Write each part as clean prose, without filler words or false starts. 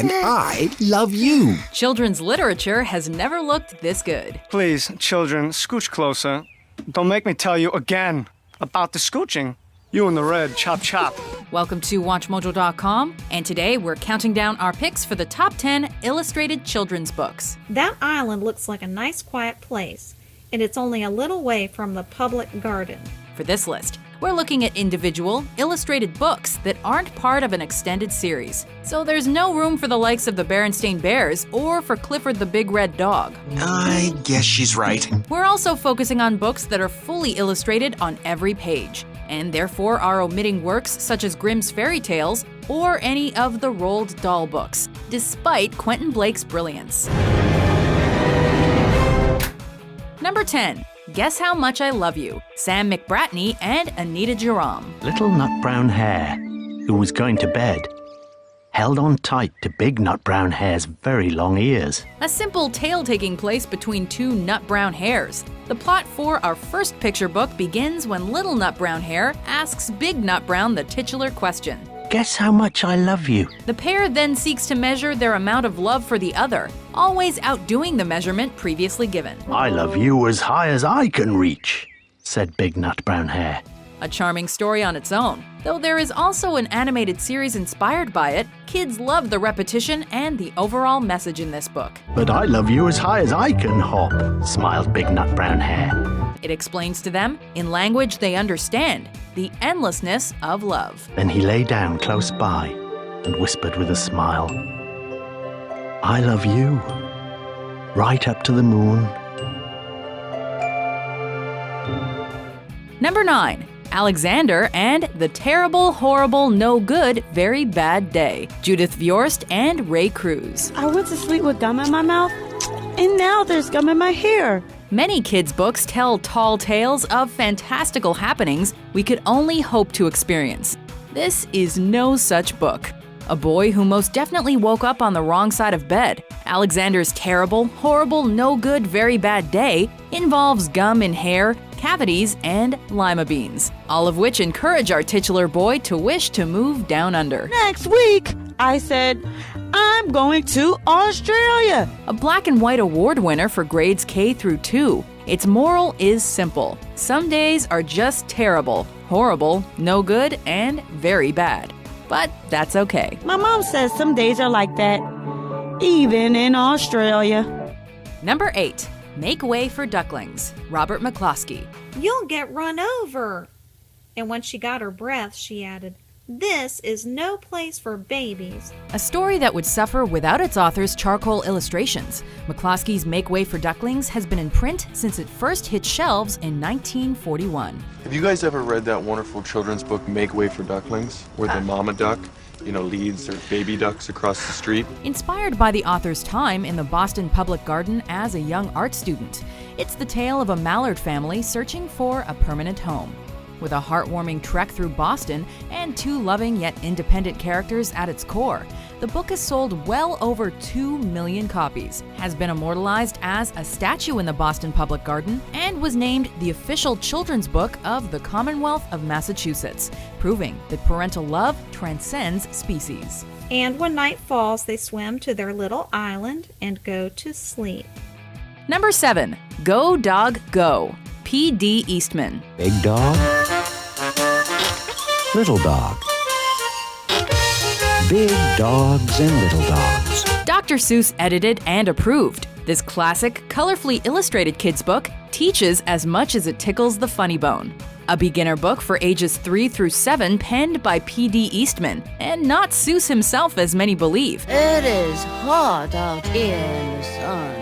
And I love you. Children's literature has never looked this good. Please, children, scooch closer. Don't make me tell you again about the scooching. You and the red, chop chop. Welcome to WatchMojo.com, and today we're counting down our picks for the top 10 illustrated children's books. That island looks like a nice quiet place, and it's only a little way from the public garden. For this list, we're looking at individual, illustrated books that aren't part of an extended series. So there's no room for the likes of the Berenstein Bears or for Clifford the Big Red Dog. I guess she's right. We're also focusing on books that are fully illustrated on every page, and therefore are omitting works such as Grimm's fairy tales or any of the Roald Dahl books, despite Quentin Blake's brilliance. Number 10. Guess How Much I Love You, Sam McBratney and Anita Jerome. Little Nut Brown Hare, who was going to bed, held on tight to Big Nut Brown Hare's very long ears. A simple tale taking place between two nut brown hares. The plot for our first picture book begins when Little Nut Brown Hare asks Big Nut Brown the titular question. Guess how much I love you. The pair then seeks to measure their amount of love for the other, always outdoing the measurement previously given. I love you as high as I can reach, said Big Nut Brown Hare. A charming story on its own. Though there is also an animated series inspired by it, kids love the repetition and the overall message in this book. But I love you as high as I can hop, smiled Big Nut Brown Hare. It explains to them, in language they understand, the endlessness of love. Then he lay down close by and whispered with a smile, I love you, right up to the moon. Number 9. Alexander and The Terrible, Horrible, No Good, Very Bad Day. Judith Viorst and Ray Cruz. I went to sleep with gum in my mouth, and now there's gum in my hair. Many kids' books tell tall tales of fantastical happenings we could only hope to experience. This is no such book. A boy who most definitely woke up on the wrong side of bed. Alexander's Terrible, Horrible, No Good, Very Bad Day involves gum in hair, cavities, and lima beans, all of which encourage our titular boy to wish to move down under. Next week, I said, I'm going to Australia. A Black and White Award winner for grades K through 2. Its moral is simple. Some days are just terrible, horrible, no good, and very bad. But that's okay. My mom says some days are like that, even in Australia. Number 8. Make Way for Ducklings, Robert McCloskey. You'll get run over. And when she got her breath, she added, This is no place for babies. A story that would suffer without its author's charcoal illustrations. McCloskey's Make Way for Ducklings has been in print since it first hit shelves in 1941. Have you guys ever read that wonderful children's book, Make Way for Ducklings, where the mama duck, leads their baby ducks across the street? Inspired by the author's time in the Boston Public Garden as a young art student, it's the tale of a mallard family searching for a permanent home. With a heartwarming trek through Boston and two loving yet independent characters at its core, the book has sold well over 2 million copies, has been immortalized as a statue in the Boston Public Garden, and was named the official children's book of the Commonwealth of Massachusetts, proving that parental love transcends species. And when night falls, they swim to their little island and go to sleep. Number 7. Go Dog Go, P.D. Eastman. Big dog, little dog. Big dogs and little dogs. Dr. Seuss edited and approved. This classic, colorfully illustrated kids' book teaches as much as it tickles the funny bone. A beginner book for ages 3 through 7 penned by P.D. Eastman, and not Seuss himself as many believe. It is hot out here in the sun.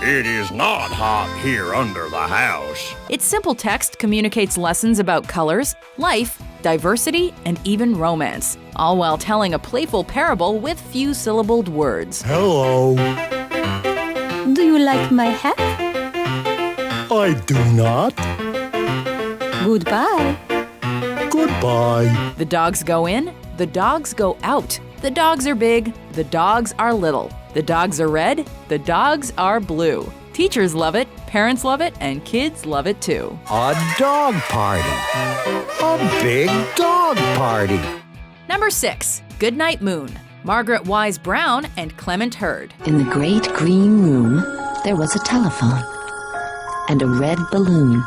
It is not hot here under the house. Its simple text communicates lessons about colors, life, diversity, and even romance, all while telling a playful parable with few-syllabled words. Hello. Do you like my hat? I do not. Goodbye. Goodbye. The dogs go in, the dogs go out. The dogs are big, the dogs are little. The dogs are red, the dogs are blue. Teachers love it, parents love it, and kids love it too. A dog party. A big dog party. Number 6. Goodnight Moon, Margaret Wise Brown and Clement Hurd. In the great green room, there was a telephone and a red balloon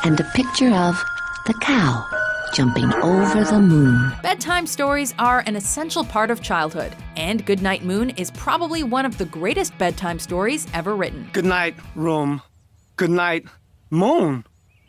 and a picture of the cow jumping over the moon. Bedtime stories are an essential part of childhood, and Goodnight Moon is probably one of the greatest bedtime stories ever written. Good night, room. Good night, moon.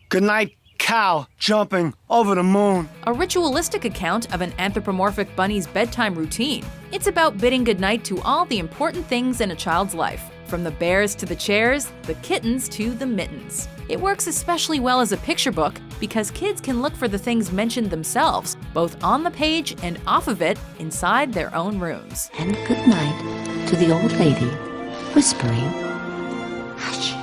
Good night, cow jumping over the moon. A ritualistic account of an anthropomorphic bunny's bedtime routine. It's about bidding goodnight to all the important things in a child's life, from the bears to the chairs, the kittens to the mittens. It works especially well as a picture book because kids can look for the things mentioned themselves, both on the page and off of it, inside their own rooms. And good night to the old lady, whispering, hush.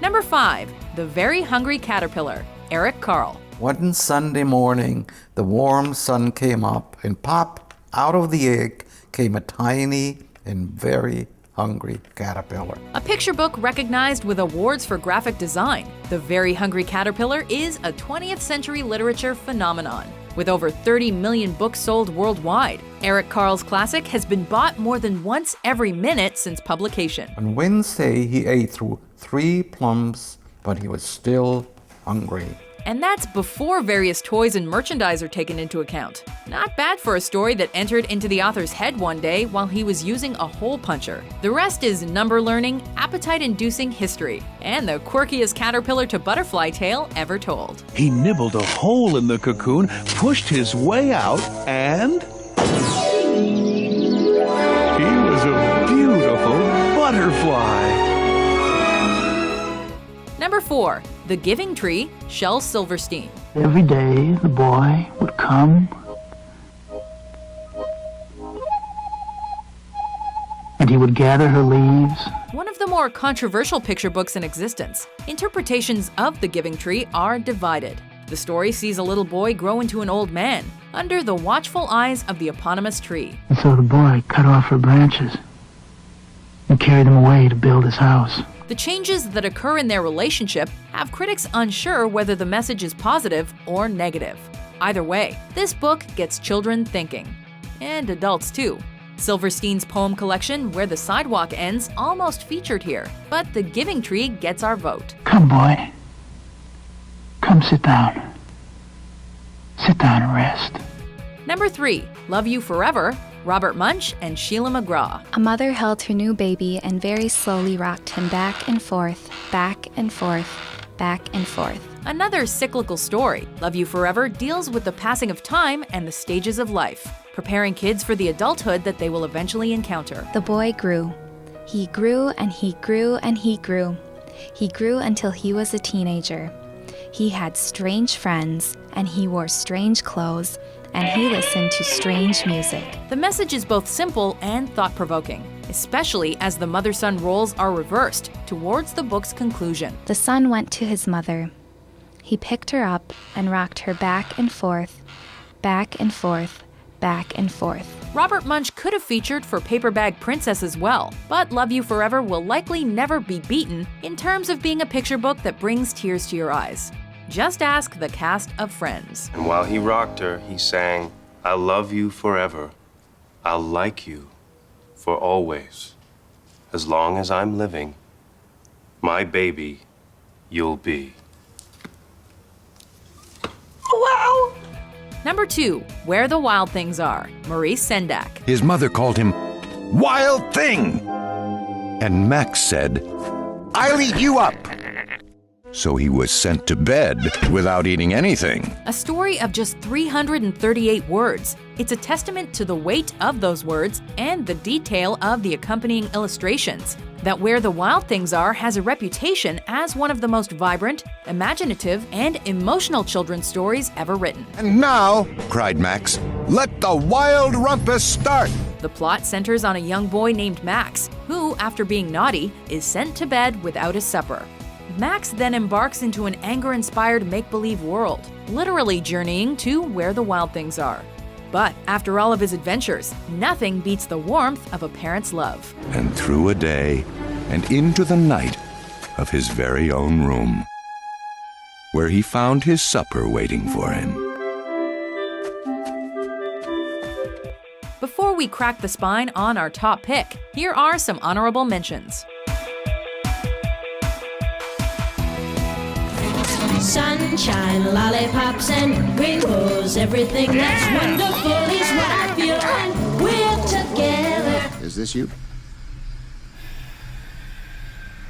Number 5. The Very Hungry Caterpillar, Eric Carle. One Sunday morning, the warm sun came up, and pop, out of the egg came a tiny and very hungry caterpillar. A picture book recognized with awards for graphic design, The Very Hungry Caterpillar is a 20th century literature phenomenon. With over 30 million books sold worldwide, Eric Carle's classic has been bought more than once every minute since publication. On Wednesday, he ate through 3 plums, but he was still hungry. And that's before various toys and merchandise are taken into account. Not bad for a story that entered into the author's head one day while he was using a hole puncher. The rest is number learning, appetite-inducing history, and the quirkiest caterpillar to butterfly tale ever told. He nibbled a hole in the cocoon, pushed his way out, and he was a beautiful butterfly. Number 4. The Giving Tree, Shel Silverstein. Every day the boy would come and he would gather her leaves. One of the more controversial picture books in existence. Interpretations of The Giving Tree are divided. The story sees a little boy grow into an old man under the watchful eyes of the eponymous tree. And so the boy cut off her branches and carried them away to build his house. The changes that occur in their relationship have critics unsure whether the message is positive or negative. Either way, this book gets children thinking. And adults too. Silverstein's poem collection, Where the Sidewalk Ends, almost featured here. But The Giving Tree gets our vote. Come, boy. Come sit down. Sit down and rest. Number 3. Love You Forever, Robert Munsch and Sheila McGraw. A mother held her new baby and very slowly rocked him back and forth, back and forth, back and forth. Another cyclical story, Love You Forever deals with the passing of time and the stages of life, preparing kids for the adulthood that they will eventually encounter. The boy grew. He grew and he grew and he grew. He grew until he was a teenager. He had strange friends and he wore strange clothes and he listened to strange music. The message is both simple and thought-provoking, especially as the mother-son roles are reversed towards the book's conclusion. The son went to his mother. He picked her up and rocked her back and forth, back and forth, back and forth. Robert Munsch could have featured for Paper Bag Princess as well, but Love You Forever will likely never be beaten in terms of being a picture book that brings tears to your eyes. Just ask the cast of Friends. And while he rocked her, he sang, I love you forever. I'll like you for always. As long as I'm living, my baby, you'll be. Wow! Number 2, Where the Wild Things Are, Maurice Sendak. His mother called him Wild Thing. And Max said, I'll eat you up. So he was sent to bed without eating anything. A story of just 338 words. It's a testament to the weight of those words and the detail of the accompanying illustrations. That Where the Wild Things Are has a reputation as one of the most vibrant, imaginative, and emotional children's stories ever written. And now, cried Max, let the wild rumpus start. The plot centers on a young boy named Max, who, after being naughty, is sent to bed without his supper. Max then embarks into an anger-inspired make-believe world, literally journeying to where the wild things are. But after all of his adventures, nothing beats the warmth of a parent's love. And through a day and into the night of his very own room, where he found his supper waiting for him. we crack the spine on our top pick, here are some honorable mentions. Sunshine, lollipops, and rainbows. Everything that's wonderful is what I feel, and we're together. Is this you?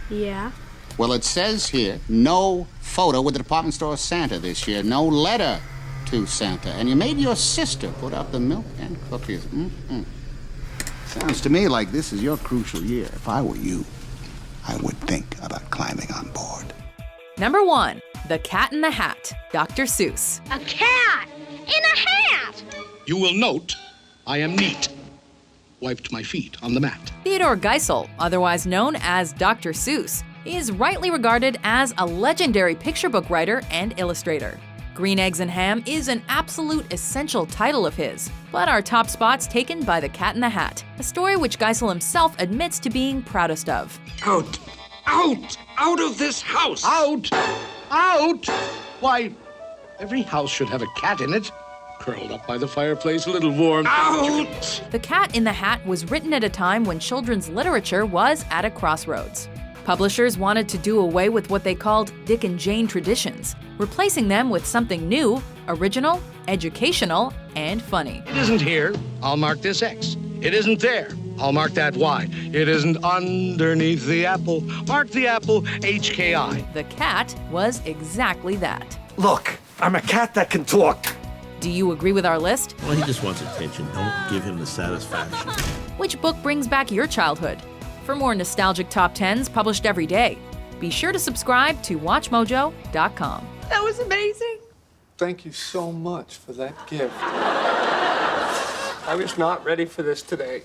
Yeah. Well, it says here, no photo with the department store Santa this year. No letter to Santa. And you made your sister put out the milk and cookies. Sounds to me like this is your crucial year. If I were you, I would think about climbing on board. Number 1, The Cat in the Hat, Dr. Seuss. A cat in a hat. You will note I am neat. Wiped my feet on the mat. Theodore Geisel, otherwise known as Dr. Seuss, is rightly regarded as a legendary picture book writer and illustrator. Green Eggs and Ham is an absolute essential title of his, but our top spot's taken by The Cat in the Hat, a story which Geisel himself admits to being proudest of. Out! Out! Out of this house! Out! Out! Why, every house should have a cat in it. Curled up by the fireplace, a little warm. Out! The Cat in the Hat was written at a time when children's literature was at a crossroads. Publishers wanted to do away with what they called Dick and Jane traditions, replacing them with something new, original, educational, and funny. It isn't here. I'll mark this X. It isn't there. I'll mark that Y. It isn't underneath the apple. Mark the apple HKI. The cat was exactly that. Look, I'm a cat that can talk. Do you agree with our list? Well, he just wants attention. Don't give him the satisfaction. Which book brings back your childhood? For more nostalgic top 10s published every day, be sure to subscribe to WatchMojo.com. That was amazing. Thank you so much for that gift. I was not ready for this today.